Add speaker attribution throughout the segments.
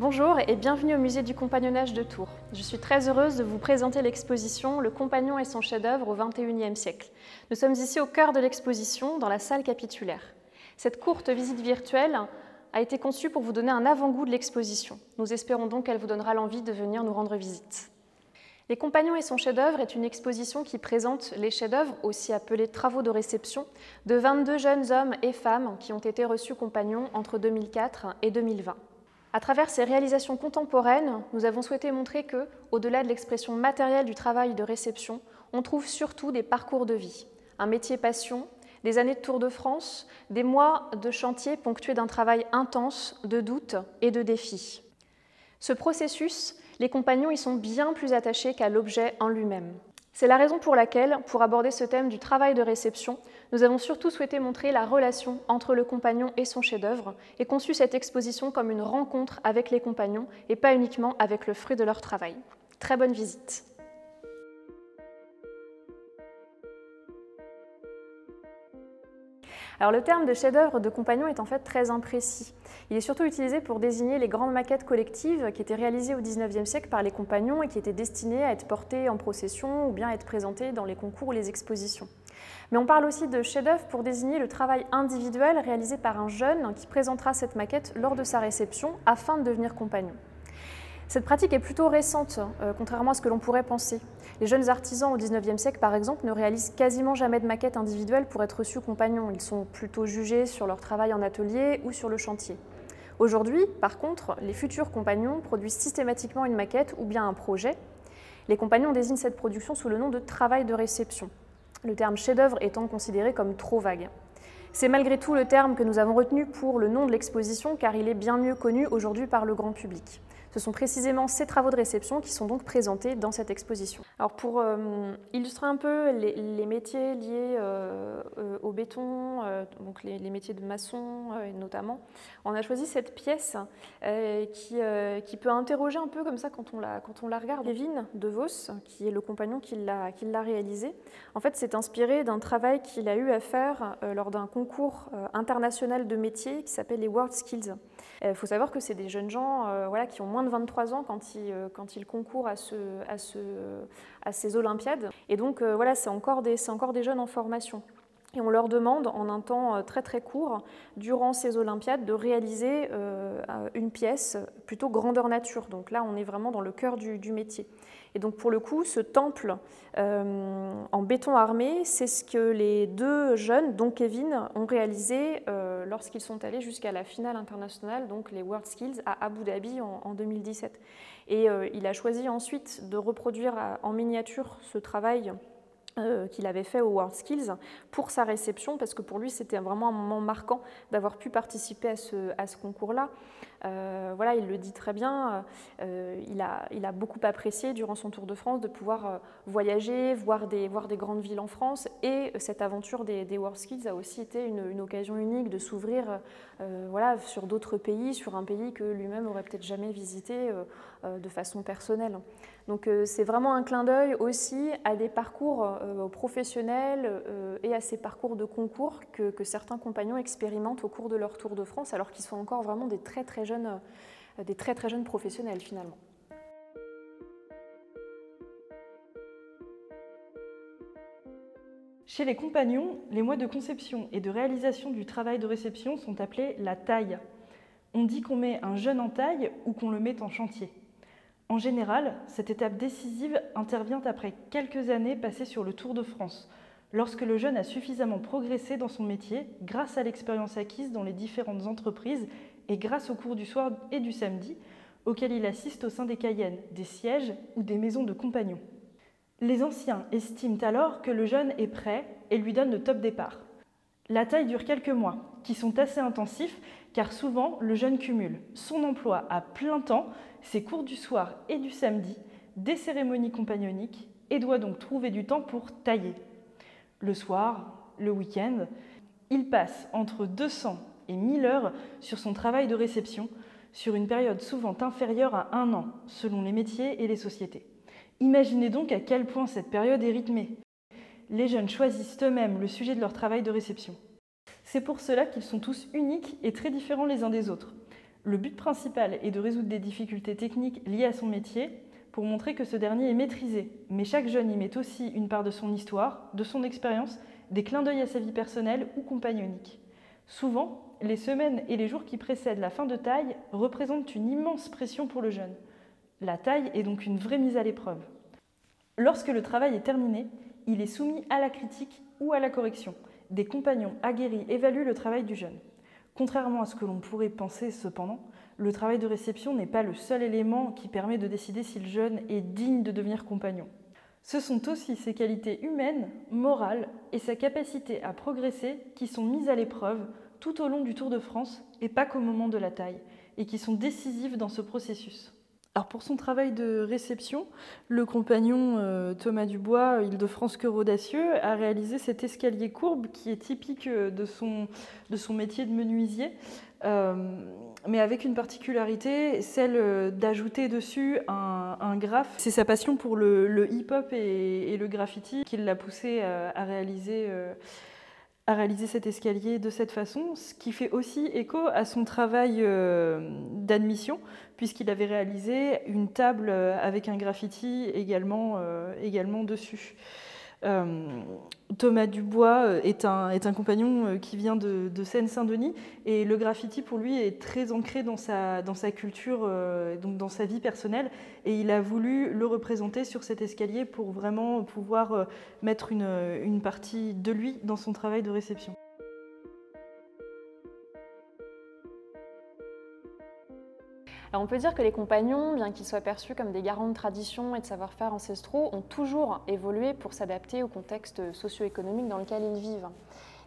Speaker 1: Bonjour et bienvenue au musée du compagnonnage de Tours. Je suis très heureuse de vous présenter l'exposition « Le compagnon et son chef-d'œuvre au XXIe siècle ». Nous sommes ici au cœur de l'exposition, dans la salle capitulaire. Cette courte visite virtuelle a été conçue pour vous donner un avant-goût de l'exposition. Nous espérons donc qu'elle vous donnera l'envie de venir nous rendre visite. Les compagnons et son chef-d'œuvre est une exposition qui présente les chefs-d'œuvre, aussi appelés travaux de réception, de 22 jeunes hommes et femmes qui ont été reçus compagnons entre 2004 et 2020. À travers ces réalisations contemporaines, nous avons souhaité montrer que, au-delà de l'expression matérielle du travail de réception, on trouve surtout des parcours de vie, un métier passion, des années de Tour de France, des mois de chantier ponctués d'un travail intense, de doutes et de défis. Ce processus, les compagnons y sont bien plus attachés qu'à l'objet en lui-même. C'est la raison pour laquelle, pour aborder ce thème du travail de réception, nous avons surtout souhaité montrer la relation entre le compagnon et son chef-d'œuvre et conçu cette exposition comme une rencontre avec les compagnons et pas uniquement avec le fruit de leur travail. Très bonne visite. Alors le terme de chef-d'œuvre de compagnon est en fait très imprécis. Il est surtout utilisé pour désigner les grandes maquettes collectives qui étaient réalisées au XIXe siècle par les compagnons et qui étaient destinées à être portées en procession ou bien à être présentées dans les concours ou les expositions. Mais on parle aussi de chef-d'œuvre pour désigner le travail individuel réalisé par un jeune qui présentera cette maquette lors de sa réception afin de devenir compagnon. Cette pratique est plutôt récente, contrairement à ce que l'on pourrait penser. Les jeunes artisans au XIXe siècle, par exemple, ne réalisent quasiment jamais de maquettes individuelles pour être reçus compagnons. Ils sont plutôt jugés sur leur travail en atelier ou sur le chantier. Aujourd'hui, par contre, les futurs compagnons produisent systématiquement une maquette ou bien un projet. Les compagnons désignent cette production sous le nom de travail de réception, le terme chef-d'œuvre étant considéré comme trop vague. C'est malgré tout le terme que nous avons retenu pour le nom de l'exposition car il est bien mieux connu aujourd'hui par le grand public. Ce sont précisément ces travaux de réception qui sont donc présentés dans cette exposition. Alors pour illustrer un peu les métiers liés au béton, donc les métiers de maçon notamment, on a choisi cette pièce qui peut interroger un peu comme ça quand on la regarde. Kevin De Vos, qui est le compagnon qui l'a réalisé, en fait c'est inspiré d'un travail qu'il a eu à faire lors d'un concours international de métiers qui s'appelle les World Skills. Il faut savoir que c'est des jeunes gens qui ont moins de 23 ans quand ils concourent à ces Olympiades. Et donc c'est encore des jeunes en formation. Et on leur demande en un temps très très court, durant ces Olympiades, de réaliser une pièce plutôt grandeur nature. Donc là, on est vraiment dans le cœur du métier. Et donc pour le coup, ce temple en béton armé, c'est ce que les deux jeunes, dont Kevin, ont réalisé lorsqu'ils sont allés jusqu'à la finale internationale, donc les World Skills à Abu Dhabi en 2017. Et il a choisi ensuite de reproduire en miniature ce travail qu'il avait fait aux World Skills pour sa réception, parce que pour lui c'était vraiment un moment marquant d'avoir pu participer à ce concours-là. Il le dit très bien, il a beaucoup apprécié durant son Tour de France de pouvoir voyager, voir des grandes villes en France, et cette aventure des World Skills a aussi été une occasion unique de s'ouvrir sur d'autres pays, sur un pays que lui-même n'aurait peut-être jamais visité de façon personnelle. Donc c'est vraiment un clin d'œil aussi à des parcours professionnels et à ces parcours de concours que certains compagnons expérimentent au cours de leur Tour de France, alors qu'ils sont encore vraiment des très très jeunes professionnels finalement.
Speaker 2: Chez les compagnons, les mois de conception et de réalisation du travail de réception sont appelés la taille. On dit qu'on met un jeune en taille ou qu'on le met en chantier. En général, cette étape décisive intervient après quelques années passées sur le Tour de France, lorsque le jeune a suffisamment progressé dans son métier grâce à l'expérience acquise dans les différentes entreprises et grâce aux cours du soir et du samedi auxquels il assiste au sein des cayennes, des sièges ou des maisons de compagnons. Les anciens estiment alors que le jeune est prêt et lui donnent le top départ. La taille dure quelques mois, qui sont assez intensifs car souvent le jeune cumule son emploi à plein temps, ses cours du soir et du samedi, des cérémonies compagnoniques et doit donc trouver du temps pour tailler. Le soir, le week-end, il passe entre 200 et 1000 heures sur son travail de réception, sur une période souvent inférieure à 1 an, selon les métiers et les sociétés. Imaginez donc à quel point cette période est rythmée. Les jeunes choisissent eux-mêmes le sujet de leur travail de réception. C'est pour cela qu'ils sont tous uniques et très différents les uns des autres. Le but principal est de résoudre des difficultés techniques liées à son métier pour montrer que ce dernier est maîtrisé. Mais chaque jeune y met aussi une part de son histoire, de son expérience, des clins d'œil à sa vie personnelle ou compagnonique. Souvent, les semaines et les jours qui précèdent la fin de taille représentent une immense pression pour le jeune. La taille est donc une vraie mise à l'épreuve. Lorsque le travail est terminé, il est soumis à la critique ou à la correction. Des compagnons aguerris évaluent le travail du jeune. Contrairement à ce que l'on pourrait penser cependant, le travail de réception n'est pas le seul élément qui permet de décider si le jeune est digne de devenir compagnon. Ce sont aussi ses qualités humaines, morales et sa capacité à progresser qui sont mises à l'épreuve tout au long du Tour de France et pas qu'au moment de la taille, et qui sont décisives dans ce processus. Alors pour son travail de réception, le compagnon Thomas Dubois, Île-de-France-Cœur Audacieux, a réalisé cet escalier courbe qui est typique de son métier de menuisier, mais avec une particularité, celle d'ajouter dessus un graphe. C'est sa passion pour le hip-hop et le graffiti qui l'a poussé à réaliser cet escalier de cette façon, ce qui fait aussi écho à son travail d'admission, puisqu'il avait réalisé une table avec un graffiti également dessus. Thomas Dubois est un compagnon qui vient de Seine-Saint-Denis, et le graffiti pour lui est très ancré dans sa culture, donc dans sa vie personnelle, et il a voulu le représenter sur cet escalier pour vraiment pouvoir mettre une partie de lui dans son travail de réception.
Speaker 1: Alors on peut dire que les compagnons, bien qu'ils soient perçus comme des garants de tradition et de savoir-faire ancestraux, ont toujours évolué pour s'adapter au contexte socio-économique dans lequel ils vivent.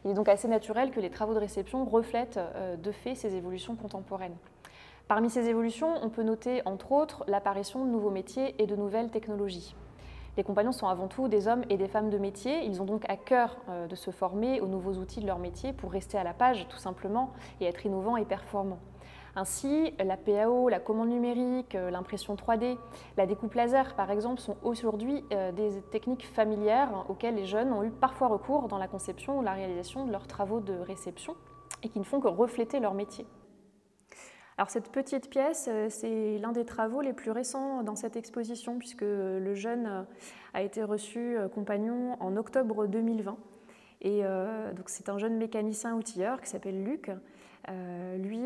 Speaker 1: Il est donc assez naturel que les travaux de réception reflètent de fait ces évolutions contemporaines. Parmi ces évolutions, on peut noter entre autres l'apparition de nouveaux métiers et de nouvelles technologies. Les compagnons sont avant tout des hommes et des femmes de métier, ils ont donc à cœur de se former aux nouveaux outils de leur métier pour rester à la page tout simplement et être innovants et performants. Ainsi, la PAO, la commande numérique, l'impression 3D, la découpe laser par exemple sont aujourd'hui des techniques familières auxquelles les jeunes ont eu parfois recours dans la conception ou la réalisation de leurs travaux de réception et qui ne font que refléter leur métier. Alors cette petite pièce, c'est l'un des travaux les plus récents dans cette exposition puisque le jeune a été reçu compagnon en octobre 2020. Et donc c'est un jeune mécanicien outilleur qui s'appelle Luc. Lui,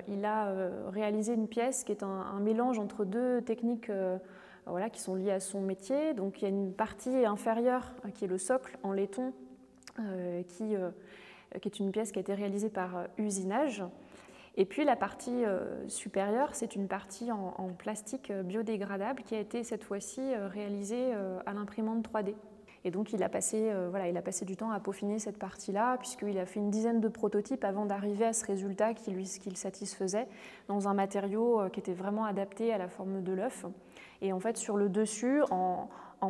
Speaker 1: il a réalisé une pièce qui est un mélange entre deux techniques voilà, qui sont liées à son métier. Donc il y a une partie inférieure qui est le socle en laiton, qui est une pièce qui a été réalisée par usinage. Et puis la partie supérieure, c'est une partie en plastique biodégradable qui a été cette fois-ci réalisée à l'imprimante 3D. Et donc il a passé du temps à peaufiner cette partie-là, puisqu'il a fait une dizaine de prototypes avant d'arriver à ce résultat qui le satisfaisait, dans un matériau qui était vraiment adapté à la forme de l'œuf. Et en fait, sur le dessus, en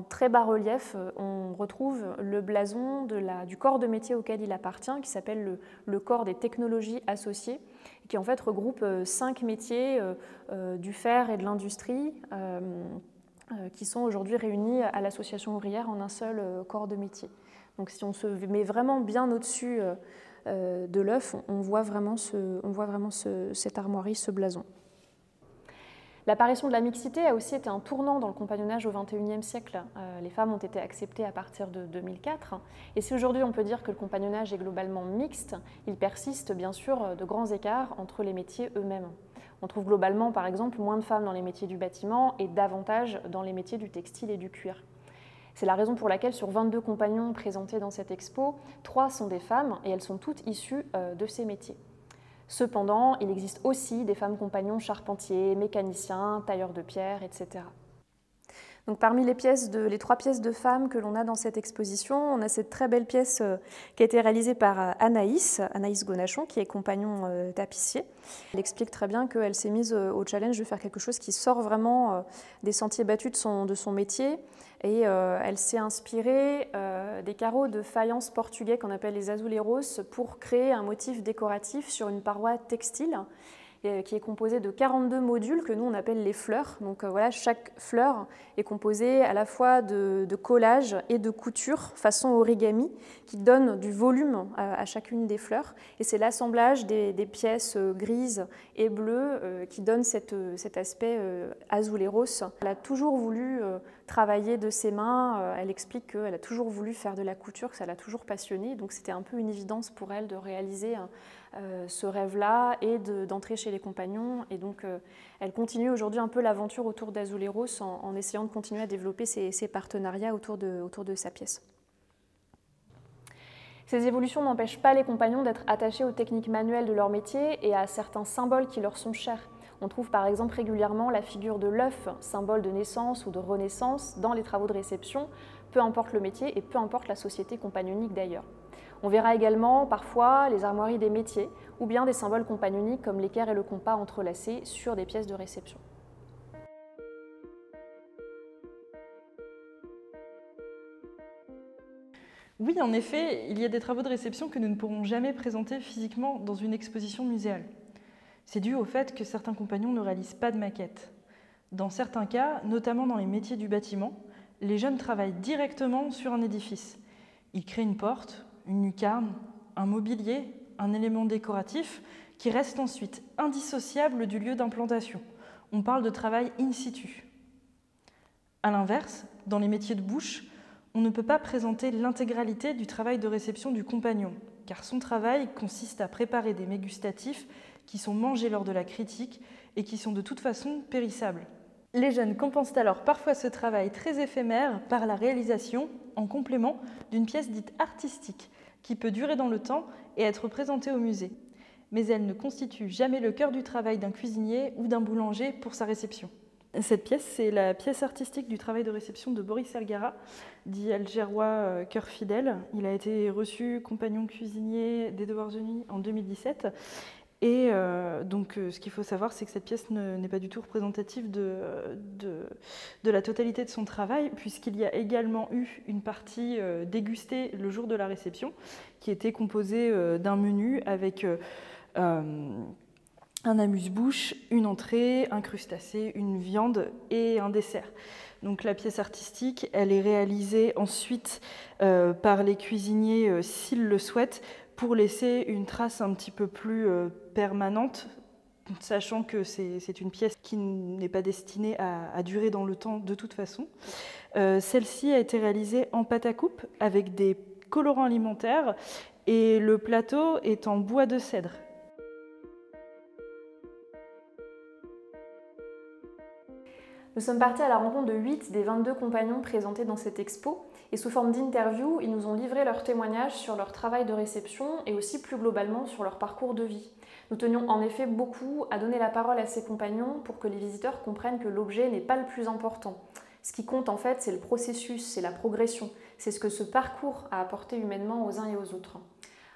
Speaker 1: très bas relief, on retrouve le blason du corps de métier auquel il appartient, qui s'appelle le corps des technologies associées, qui en fait regroupe 5 métiers du fer et de l'industrie, qui sont aujourd'hui réunis à l'association ouvrière en un seul corps de métier. Donc si on se met vraiment bien au-dessus de l'œuf, on voit vraiment cette armoirie, ce blason. L'apparition de la mixité a aussi été un tournant dans le compagnonnage au XXIe siècle. Les femmes ont été acceptées à partir de 2004. Et si aujourd'hui on peut dire que le compagnonnage est globalement mixte, il persiste bien sûr de grands écarts entre les métiers eux-mêmes. On trouve globalement, par exemple, moins de femmes dans les métiers du bâtiment et davantage dans les métiers du textile et du cuir. C'est la raison pour laquelle sur 22 compagnons présentés dans cette expo, 3 sont des femmes et elles sont toutes issues de ces métiers. Cependant, il existe aussi des femmes compagnons charpentiers, mécaniciens, tailleurs de pierre, etc. Donc, parmi les 3 pièces de femmes que l'on a dans cette exposition, on a cette très belle pièce qui a été réalisée par Anaïs Gonachon, qui est compagnon tapissier. Elle explique très bien qu'elle s'est mise au challenge de faire quelque chose qui sort vraiment des sentiers battus de son métier. Et elle s'est inspirée des carreaux de faïence portugais qu'on appelle les azuleiros pour créer un motif décoratif sur une paroi textile. qui est composé de 42 modules que nous on appelle les fleurs. Donc voilà, chaque fleur est composée à la fois de collage et de couture façon origami qui donne du volume à chacune des fleurs. Et c'est l'assemblage des pièces grises et bleues qui donne cet aspect azuleros. Elle a toujours voulu travailler de ses mains. Elle explique qu'elle a toujours voulu faire de la couture, que ça l'a toujours passionnée. Donc c'était un peu une évidence pour elle de réaliser ce rêve-là et d'entrer chez les compagnons. Et donc, elle continue aujourd'hui un peu l'aventure autour d'Azuleros en essayant de continuer à développer ses partenariats autour de sa pièce. Ces évolutions n'empêchent pas les compagnons d'être attachés aux techniques manuelles de leur métier et à certains symboles qui leur sont chers. On trouve par exemple régulièrement la figure de l'œuf, symbole de naissance ou de renaissance, dans les travaux de réception, peu importe le métier et peu importe la société compagnonique d'ailleurs. On verra également parfois les armoiries des métiers ou bien des symboles compagnoniques comme l'équerre et le compas entrelacés sur des pièces de réception.
Speaker 2: Oui, en effet, il y a des travaux de réception que nous ne pourrons jamais présenter physiquement dans une exposition muséale. C'est dû au fait que certains compagnons ne réalisent pas de maquette. Dans certains cas, notamment dans les métiers du bâtiment, les jeunes travaillent directement sur un édifice. Ils créent une porte, une lucarne, un mobilier, un élément décoratif qui reste ensuite indissociable du lieu d'implantation. On parle de travail in situ. A l'inverse, dans les métiers de bouche, on ne peut pas présenter l'intégralité du travail de réception du compagnon, car son travail consiste à préparer des mets gustatifs qui sont mangés lors de la critique et qui sont de toute façon périssables. Les jeunes compensent alors parfois ce travail très éphémère par la réalisation, en complément, d'une pièce dite artistique, qui peut durer dans le temps et être présentée au musée. Mais elle ne constitue jamais le cœur du travail d'un cuisinier ou d'un boulanger pour sa réception. Cette pièce, c'est la pièce artistique du travail de réception de Boris Algara, dit algérois cœur fidèle. Il a été reçu compagnon cuisinier des Devoirs Unis en 2017. Et donc, ce qu'il faut savoir, c'est que cette pièce n'est pas du tout représentative de la totalité de son travail, puisqu'il y a également eu une partie dégustée le jour de la réception, qui était composée d'un menu avec un amuse-bouche, une entrée, un crustacé, une viande et un dessert. Donc la pièce artistique, elle est réalisée ensuite par les cuisiniers s'ils le souhaitent, pour laisser une trace un petit peu plus permanente, sachant que c'est une pièce qui n'est pas destinée à durer dans le temps de toute façon. Celle-ci a été réalisée en pâte à coupe avec des colorants alimentaires et le plateau est en bois de cèdre.
Speaker 1: Nous sommes partis à la rencontre de 8 des 22 compagnons présentés dans cette expo et sous forme d'interview, ils nous ont livré leurs témoignages sur leur travail de réception et aussi plus globalement sur leur parcours de vie. Nous tenions en effet beaucoup à donner la parole à ces compagnons pour que les visiteurs comprennent que l'objet n'est pas le plus important. Ce qui compte en fait, c'est le processus, c'est la progression, c'est ce que ce parcours a apporté humainement aux uns et aux autres.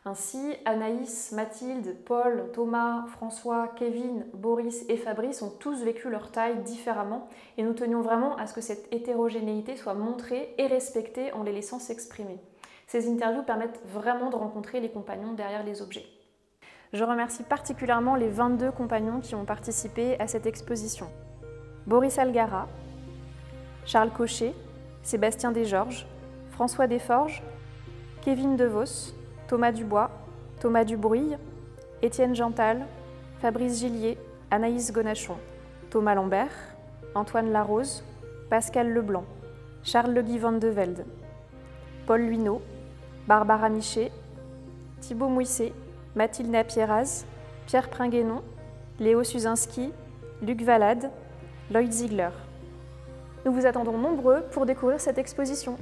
Speaker 1: Ainsi, Anaïs, Mathilde, Paul, Thomas, François, Kevin, Boris et Fabrice ont tous vécu leur taille différemment et nous tenions vraiment à ce que cette hétérogénéité soit montrée et respectée en les laissant s'exprimer. Ces interviews permettent vraiment de rencontrer les compagnons derrière les objets. Je remercie particulièrement les 22 compagnons qui ont participé à cette exposition. Boris Algara, Charles Cochet, Sébastien Desgeorges, François Desforges, Kevin Devos, Thomas Dubois, Thomas Dubrouille, Étienne Gental, Fabrice Gillier, Anaïs Gonachon, Thomas Lambert, Antoine Larose, Pascal Leblanc, Charles Le Guy Van de Velde, Paul Luineau, Barbara Michet, Thibaut Mouisset, Mathilde Napieraz, Pierre Pringuénon, Léo Suzinski, Luc Valade, Lloyd Ziegler. Nous vous attendons nombreux pour découvrir cette exposition.